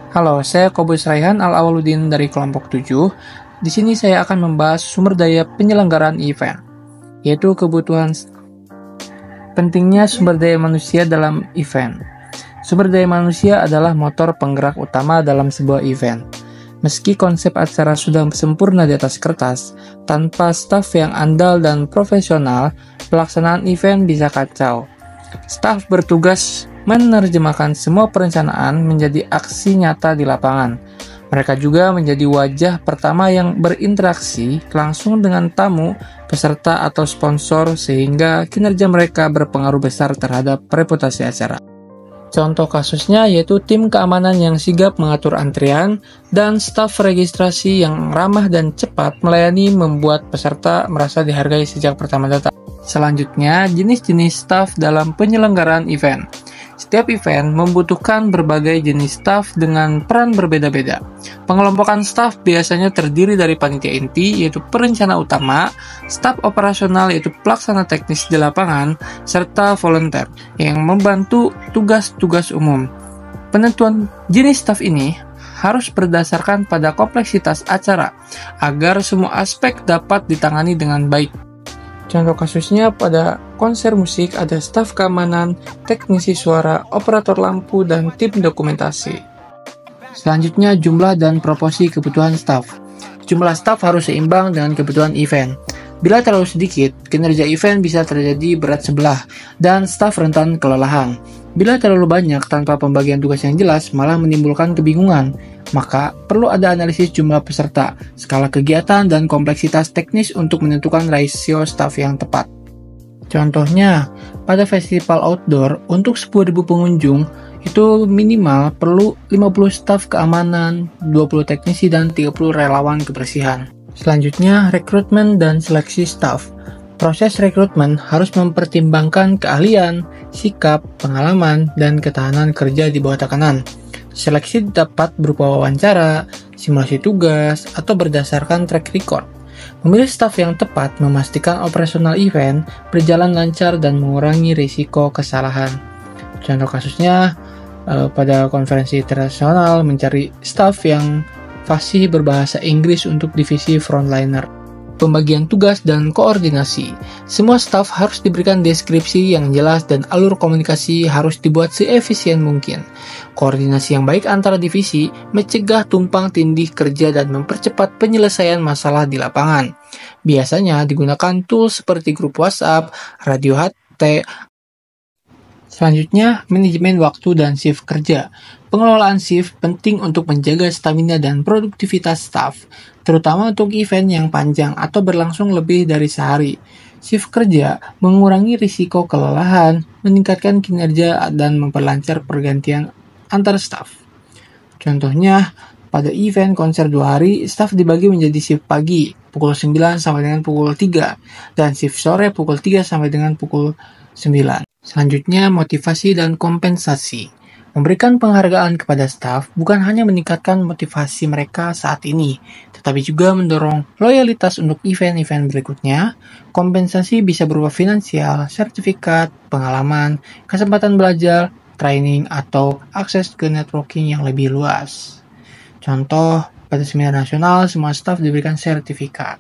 Halo, saya Kobus Raihan Al-Awaludin dari kelompok 7. Di sini saya akan membahas sumber daya penyelenggaraan event, yaitu kebutuhan pentingnya sumber daya manusia dalam event. Sumber daya manusia adalah motor penggerak utama dalam sebuah event. Meski konsep acara sudah sempurna di atas kertas, tanpa staf yang andal dan profesional, pelaksanaan event bisa kacau. Staf bertugas menerjemahkan semua perencanaan menjadi aksi nyata di lapangan. Mereka juga menjadi wajah pertama yang berinteraksi langsung dengan tamu, peserta, atau sponsor sehingga kinerja mereka berpengaruh besar terhadap reputasi acara. Contoh kasusnya yaitu tim keamanan yang sigap mengatur antrian dan staf registrasi yang ramah dan cepat melayani membuat peserta merasa dihargai sejak pertama datang. Selanjutnya, jenis-jenis staf dalam penyelenggaraan event. Setiap event membutuhkan berbagai jenis staf dengan peran berbeda-beda. Pengelompokan staf biasanya terdiri dari panitia inti, yaitu perencana utama, staf operasional, yaitu pelaksana teknis di lapangan, serta volunteer yang membantu tugas-tugas umum. Penentuan jenis staf ini harus berdasarkan pada kompleksitas acara, agar semua aspek dapat ditangani dengan baik. Contoh kasusnya pada konser musik ada staf keamanan, teknisi suara, operator lampu, dan tim dokumentasi. Selanjutnya jumlah dan proporsi kebutuhan staf. Jumlah staf harus seimbang dengan kebutuhan event. Bila terlalu sedikit, kinerja event bisa terjadi berat sebelah dan staf rentan kelelahan. Bila terlalu banyak tanpa pembagian tugas yang jelas, malah menimbulkan kebingungan. Maka, perlu ada analisis jumlah peserta, skala kegiatan, dan kompleksitas teknis untuk menentukan rasio staf yang tepat. Contohnya, pada festival outdoor, untuk 10.000 pengunjung, itu minimal perlu 50 staf keamanan, 20 teknisi, dan 30 relawan kebersihan. Selanjutnya, rekrutmen dan seleksi staf. Proses rekrutmen harus mempertimbangkan keahlian, sikap, pengalaman, dan ketahanan kerja di bawah tekanan. Seleksi dapat berupa wawancara, simulasi tugas, atau berdasarkan track record. Memilih staf yang tepat memastikan operasional event berjalan lancar dan mengurangi risiko kesalahan. Contoh kasusnya, pada konferensi internasional mencari staf yang fasih berbahasa Inggris untuk divisi frontliner. Pembagian tugas dan koordinasi. Semua staf harus diberikan deskripsi yang jelas dan alur komunikasi harus dibuat seefisien mungkin. Koordinasi yang baik antara divisi mencegah tumpang tindih kerja dan mempercepat penyelesaian masalah di lapangan. Biasanya digunakan tools seperti grup WhatsApp, radio HT. Selanjutnya, manajemen waktu dan shift kerja. Pengelolaan shift penting untuk menjaga stamina dan produktivitas staf, terutama untuk event yang panjang atau berlangsung lebih dari sehari. Shift kerja mengurangi risiko kelelahan, meningkatkan kinerja, dan memperlancar pergantian antar staf. Contohnya, pada event konser 2 hari, staf dibagi menjadi shift pagi, pukul 9 sampai dengan pukul 3, dan shift sore pukul 3 sampai dengan pukul 9. Selanjutnya, motivasi dan kompensasi. Memberikan penghargaan kepada staf bukan hanya meningkatkan motivasi mereka saat ini, tetapi juga mendorong loyalitas untuk event-event berikutnya. Kompensasi bisa berupa finansial, sertifikat, pengalaman, kesempatan belajar, training, atau akses ke networking yang lebih luas. Contoh, pada seminar nasional, semua staf diberikan sertifikat.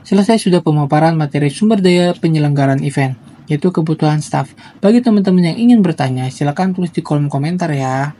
Selesai sudah pemaparan materi sumber daya penyelenggaraan event, yaitu kebutuhan staf. Bagi teman-teman yang ingin bertanya, silakan tulis di kolom komentar ya.